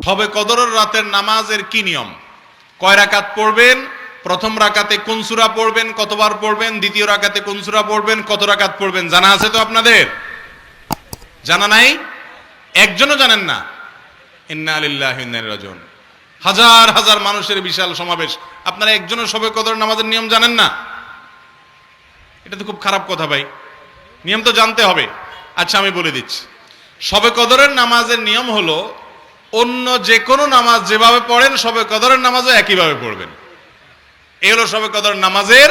শবে কদরের রাতের নামাজের কি নিয়ম? কয় রাকাত পড়বেন? প্রথম রাকাতে কোন সূরা পড়বেন, কতবার পড়বেন? দ্বিতীয় রাকাতে কোন সূরা পড়বেন, কত রাকাত পড়বেন? জানা আছে তো আপনাদের? জানা নাই? একজনও জানেন না? ইন্না লিল্লাহি ওয়া ইন্না ইলাইহি রাজিউন। হাজার হাজার মানুষের বিশাল সমাবেশ, আপনারা একজনও শবে কদর নামাজের নিয়ম জানেন না? এটা তো খুব খারাপ কথা ভাই, নিয়ম তো জানতে হবে। আচ্ছা আমি বলে দিচ্ছি, শবে কদরের নামাজের নিয়ম হলো অন্য যে কোনো নামাজ যেভাবে পড়েন শবে কদরের নামাজও একইভাবে পড়বেন। এই হলো শবে কদরের নামাজের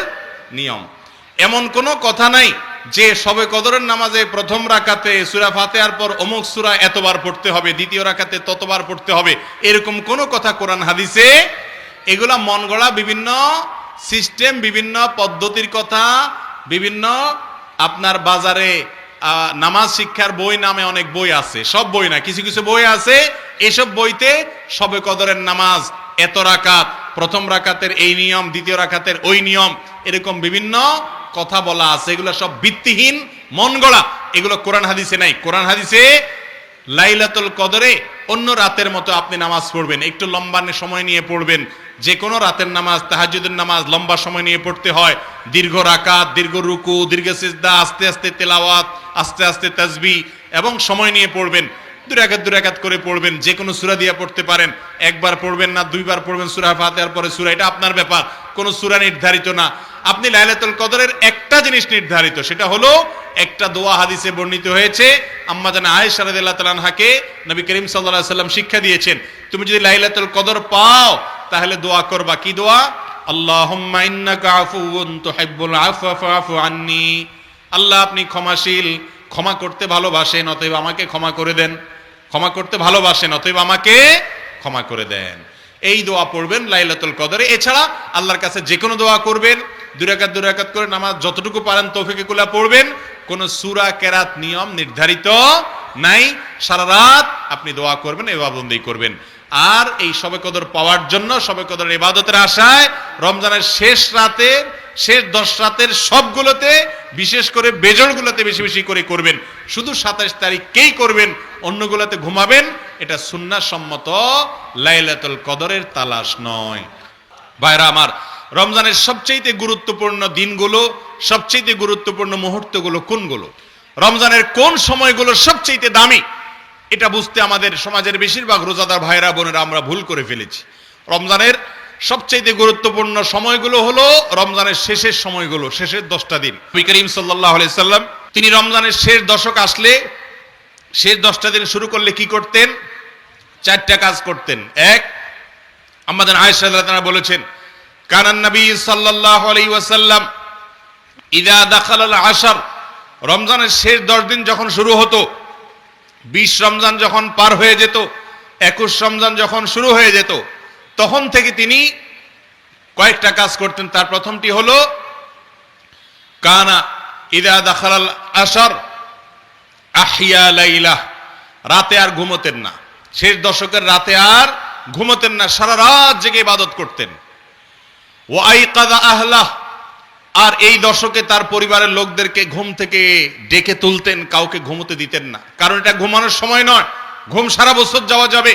নিয়ম। এমন কোনো কথা নাই যে শবে কদরের নামাজে প্রথম রাকাতে সূরা ফাতিহার পর অমুক সূরা এতবার পড়তে হবে, দ্বিতীয় রাকাতে ততবার পড়তে হবে, এরকম কোনো কথা কোরআন হাদিসে, এগুলা মন গড়া বিভিন্ন সিস্টেম, বিভিন্ন পদ্ধতির কথা, বিভিন্ন আপনার বাজারে নামাজ শিক্ষার বই নামে অনেক বই আছে, সব বই না, কিছু কিছু বই আছে, এসব বইতে শবে কদরের নামাজ এত রাকাত, প্রথম রাকাতের এই নিয়ম, দ্বিতীয় রাকাতের ওই নিয়ম, এরকম বিভিন্ন কথা বলা আছে। এগুলো সব ভিত্তিহীন, মন গড়া, এগুলো কোরআন হাদিসে নাই। কোরআন হাদিসে লাইলাতুল কদরে অন্য রাতের মতো আপনি নামাজ পড়বেন, একটু লম্বা সময় নিয়ে পড়বেন। যে কোনো রাতের নামাজ, তাহাজ্জুদের নামাজ লম্বা সময় নিয়ে পড়তে হয়, দীর্ঘ রাকাত, দীর্ঘ রুকু, দীর্ঘ সিজদা, আস্তে আস্তে তেলাওয়াত, আস্তে আস্তে তাসবিহ, এবং সময় নিয়ে পড়বেন। দুই রাকাত করে পড়বেন। যে কোনো সূরা দিয়ে পড়তে পারেন, একবার পড়বেন না দুইবার পড়বেন সূরা ফাতিহার পরে সূরা, এটা আপনার ব্যাপার, কোনো সূরা নির্ধারিত না। আপনি লাইলাতুল কদরের একটা জিনিস নির্ধারিত, সেটা হলো একটা দোয়া হাদিসে বর্ণিত হয়েছে, আম্মা জান আয়েশা রাদিয়াল্লাহু তাআলা আনহাকে নবী করিম সাল্লাল্লাহু আলাইহি ওয়াসাল্লাম শিক্ষা দিয়েছেন, তুমি যদি লাইলাতুল কদর পাও তাহলে দোয়া করবা। কি দোয়া? আল্লাহুম্মা ইন্নাকা আফুউন তুহিব্বুল আফওয়া ফাআফু আন্নী। আল্লাহ আপনি ক্ষমাশীল, ক্ষমা করতে ভালোবাসেন, অতএব আমাকে ক্ষমা করে দেন। ক্ষমা করতে ভালোবাসেন, অতএব আমাকে ক্ষমা করে দেন। এই দোয়া পড়বেন লাইলাতুল কদরে। এছাড়া আল্লাহর কাছে যে কোনো দোয়া করবেন, দুই রাকাত করে নামাজ যতটুকু পারেন তৌফিকে কুলা পড়বেন। কোন সূরা কেরাত নিয়ম নির্ধারিত নাই। সারা রাত আপনি দোয়া করবেন, ইবাদত করবেন। আর এই শবে কদর পাওয়ার জন্য, শবে কদরের ইবাদতের আশায় রমজানের শেষ রাতে, শেষ 10 রাতের সবগুলোতে, বিশেষ করে বেজরগুলোতে বেশি বেশি করে করবেন। শুধু 27 তারিখকেই করবেন, অন্যগুলোতে ঘুমাবেন। এটা সুন্নাহ সম্মত লাইলাতুল কদরের তালাশ নয়। ভাইরা আমার, রমজানের সবচেয়ে গুরুত্বপূর্ণ দিনগুলো, সবচেয়ে গুরুত্বপূর্ণ মুহূর্তগুলো কোনগুলো, রমজানের কোন সময়গুলো সবচেয়ে দামি, এটা বুঝতে আমাদের সমাজের বেশিরভাগ রোজাদার ভাইরা বোনেরা আমরা ভুল করে ফেলেছি। রমজানের সবচেয়ে গুরুত্বপূর্ণ সময়গুলো হলো রমজানের শেষের সময়গুলো, শেষের 10টা দিন। নবী করিম সাল্লাল্লাহু আলাইহি সাল্লাম তিনি রমজানের শেষ দশক আসলে, শেষ 10টা দিন শুরু করলে কি করতেন? 4টা কাজ করতেন। এক, আমাদের আয়েশা রাদিয়াল্লাহু তাআলা বলেছেন, কানান নবী সাল্লাল্লাহু আলাইহি ওয়াসাল্লাম ইযা দাখালাল আশর, রমজানের শেষ 10 দিন যখন শুরু হতো, 20 রমজান যখন পার হয়ে যেত, 21 রমজান যখন শুরু হয়ে যেত, তখন থেকে তিনি কয়েকটা কাজ করতেন। তার প্রথমটি হলো কানা ইযা দাখালাল আশর আহইয়া লাইলা, রাতে আর ঘুমোতেন না। শেষ দশকের রাতে আর ঘুমোতেন না, সারা রাত জেগে ইবাদত করতেন। ওয়া আইকাযা আহলাহ, আর এই দশকে তার পরিবারের লোকদেরকে ঘুম থেকে ডেকে তুলতেন, কাউকে ঘুমোতে দিতেন না। কারণ এটা ঘুমানোর সময় নয়, ঘুম সারা বছর যাওয়া যাবে,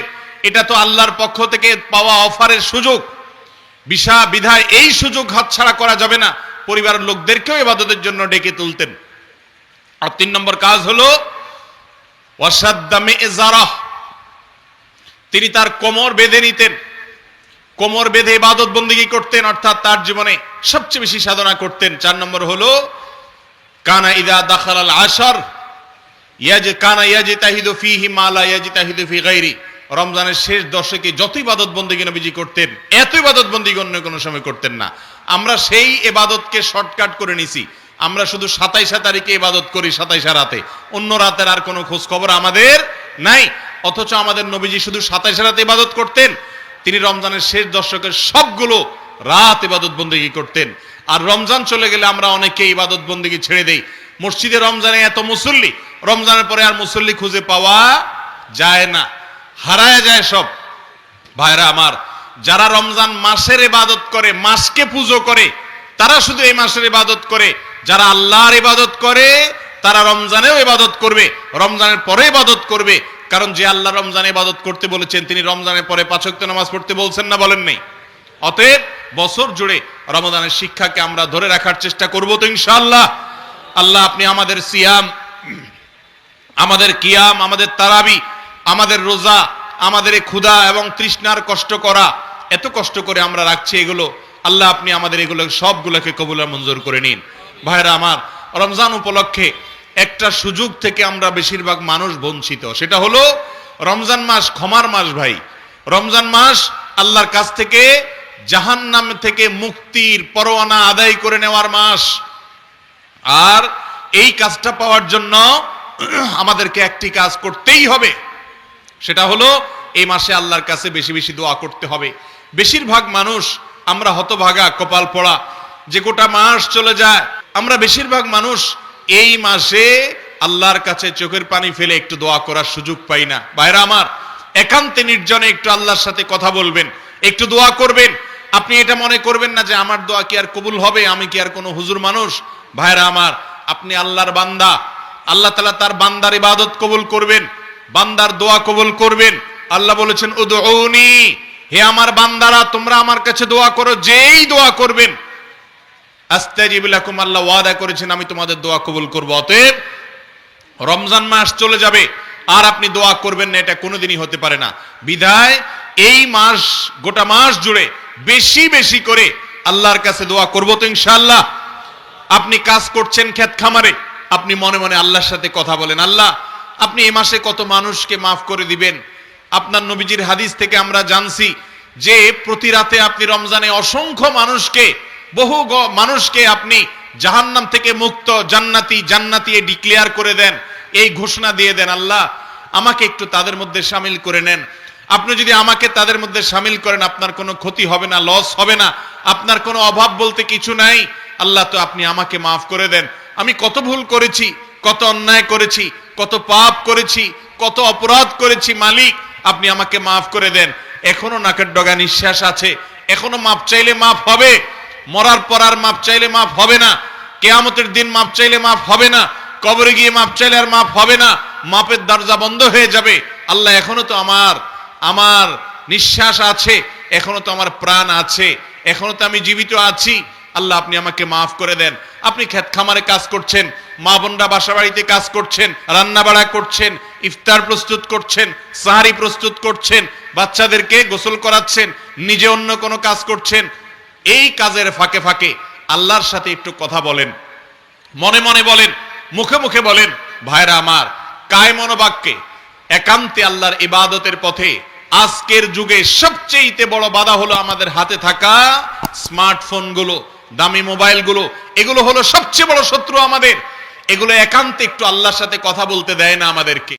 এটা তো আল্লাহর পক্ষ থেকে পাওয়া অফারের সুযোগ, বিধায় এই সুযোগ হাতছাড়া করা যাবে না। পরিবারের লোকদেরকেও ইবাদতের জন্য ডেকে তুলতেন। আর 3 নম্বর কাজ হলো ওয়াসাদ্দা মিযজারাহ, তিনি তার কোমর বেঁধে নিতেন, কোমর বেঁধে ইবাদত বন্দেগী করতেন, অর্থাৎ তার জীবনে সবচেয়ে বেশি সাধনা করতেন। 4 নম্বর হলো কানা ইযা দাখালাল আশর কানা ইয়াজতাহিদু ফীহি মা লা ইয়াজতাহিদু ফী গায়রি, রমজানের শেষ দশকে যত ইবাদত বন্দেগী নবীজি করতেন, এত ইবাদত বন্দেগী অন্য কোনো সময় করতেন না। আমরা সেই ইবাদতকে শর্টকাট করে নিছি, আমরা শুধু 27 তারিখে ইবাদত করি, 27 রাতে, অন্য রাতের আর কোনো খোঁজ খবর আমাদের নাই। অথচ আমাদের নবীজি শুধু 27 রাতে ইবাদত করতেন, তিনি রমজানের শেষ দশকের সবগুলো রাত ইবাদত বন্দেগী করতেন। আর রমজান চলে গেলে আমরা অনেকে ইবাদত বন্দেগী ছেড়ে দেই। মসজিদে রমজানে এত মুসল্লি, রমজানের পরে আর মুসল্লি খুঁজে পাওয়া যায় না, হারায় যায় সব। ভাইরা আমার, যারা রমজান মাসের ইবাদত করে, মাসকে পুজো করে, তারা শুধু এই মাসের ইবাদত করে। যারা আল্লাহর ইবাদত করে তারা রমজানেও ইবাদত করবে, রমজানের পরে ইবাদত করবে। কারণ যে আল্লাহ রমজানে ইবাদত করতে বলেছেন তিনি রমজানের পরে 5 ওয়াক্ত নামাজ পড়তে বলছেন না, বলেন নাই? অতএব বছর জুড়ে রমাদানের শিক্ষাকে আমরা ধরে রাখার চেষ্টা করব তো ইনশাআল্লাহ। আল্লাহ আপনি আমাদের সিয়াম, আমাদের কিয়াম, আমাদের তারাবি, আমাদের রোজা, আমাদের এই ক্ষুধা এবং তৃষ্ণার কষ্ট করা, এত কষ্ট করে আমরা রাখছি এগুলো, আল্লাহ আপনি আমাদের এগুলো সবগুলোকে কবুল আর মঞ্জুর করে নিন। ভাইরা আমার, রমজান উপলক্ষে একটা সুযোগ থেকে আমরা বেশিরভাগ মানুষ বঞ্চিত, সেটা হলো রমজান মাস ক্ষমার মাস। ভাই, রমজান মাস আল্লাহর কাছ থেকে জাহান্নাম থেকে মুক্তির পরোয়ানা আদায় করে নেওয়ার মাস। আর এই কাজটা পাওয়ার জন্য আমাদেরকে একটি কাজ করতেই হবে, সেটা হলো এই মাসে আল্লাহর কাছে বেশি বেশি দোয়া করতে হবে। বেশিরভাগ মানুষ আমরা হতভাগা, কপাল পোড়া, যে গোটা মাস চলে যায়, আমরা বেশিরভাগ মানুষ এই মাসে আল্লাহর কাছে চোখের পানি ফেলে একটু দোয়া করার সুযোগ পাই না। ভাইরা আমার, একান্তে নির্জনে একটু আল্লাহর সাথে কথা বলবেন, একটু দোয়া করবেন। আপনি এটা মনে করবেন না যে আমার দোয়া কি আর কবুল হবে, আমি কি আর কোনো হুজুর মানুষ। ভাইরা আমার, আপনি আল্লাহর বান্দা, আল্লাহ তাআলা তার বান্দার ইবাদত কবুল করবেন, বান্দার দোয়া কবুল করবেন। আল্লাহ বলেছেন উদউনি, হে আমার বান্দারা তোমরা আমার কাছে দোয়া করো, যেই দোয়া করবেন আস্তাজিব লাকুম, আল্লাহ ওয়াদা করেছেন আমি তোমাদের দোয়া কবুল করব। অতএব রমজান মাস চলে যাবে আর আপনি দোয়া করবেন না, এটা কোনোদিনই হতে পারে না। বিধায় এই মাস, গোটা মাস জুড়ে বেশি বেশি করে আল্লাহর কাছে দোয়া করব তো ইনশাআল্লাহ। আপনি কাজ করছেন ক্ষেত খামারে, আপনি মনে মনে আল্লাহর সাথে কথা বলেন, আল্লাহ আপনি এই মাসে কত মানুষকে মাফ করে দিবেন। আপনার নবীজির হাদিস থেকে আমরা জানছি যে প্রতি রাতে আপনি রমজানে অসংখ্য মানুষকে, বহু মানুষকে আপনি জাহান্নাম থেকে মুক্ত, জান্নাতি জান্নাতি ডিক্লেয়ার করে দেন, এই ঘোষণা দিয়ে দেন, আল্লাহ আমাকে একটু তাদের মধ্যে শামিল করে নেন। আপনি যদি আমাকে তাদের মধ্যে শামিল করেন, আপনার কোনো ক্ষতি হবে না, লস হবে না, আপনার কোনো অভাব বলতে কিছু নাই। আল্লাহ তো আপনি আমাকে মাফ করে দেন। আমি কত ভুল করেছি, কত অন্যায় করেছি, কত পাপ করেছি, কত অপরাধ করেছি, মালিক আপনি আমাকে মাফ করে দেন। এখনো নাকের ডগা নিঃশ্বাস আছে, এখনো মাপ চাইলে মাফ হবে, মরার পর আর মাপ চাইলে মাফ হবে না, কিয়ামতের দিন মাপ চাইলে মাফ হবে না, কবরে গিয়ে মাপ চাইলে আর মাফ হবে না, মাপের দরজা বন্ধ হয়ে যাবে। আল্লাহ এখনো তো আমার নিঃশ্বাস আছে, এখনো তো আমার প্রাণ আছে, এখনো তো আমি জীবিত আছি। আল্লাহ আপনি আমাকে মাফ করে দেন। আপনি ক্ষেত খামারে কাজ করছেন, মা বোনরা বাসা বাড়িতে কাজ করছেন, রান্না বাড়া করছেন, ইফতার প্রস্তুত করছেন, সাহারি প্রস্তুত করছেন, বাচ্চাদেরকে গোসল করাচ্ছেন, নিজে অন্য কোনো কাজ করছেন। এই কাজের ফাঁকে ফাঁকে আল্লাহর সাথে একটু কথা বলেন, মনে মনে বলেন, মুখে মুখে বলেন। ভাইরা আমার, কায় মনোবাক্যে একান্তে আল্লাহর ইবাদতের পথে আজকের যুগে সবচেয়ে বড় বাধা হলো আমাদের হাতে থাকা স্মার্টফোন গুলো, দামি মোবাইল গুলো। এগুলো হলো সবচেয়ে বড় শত্রু আমাদের। এগুলো একান্তে একটু আল্লাহর সাথে কথা বলতে দেয় না আমাদেরকে।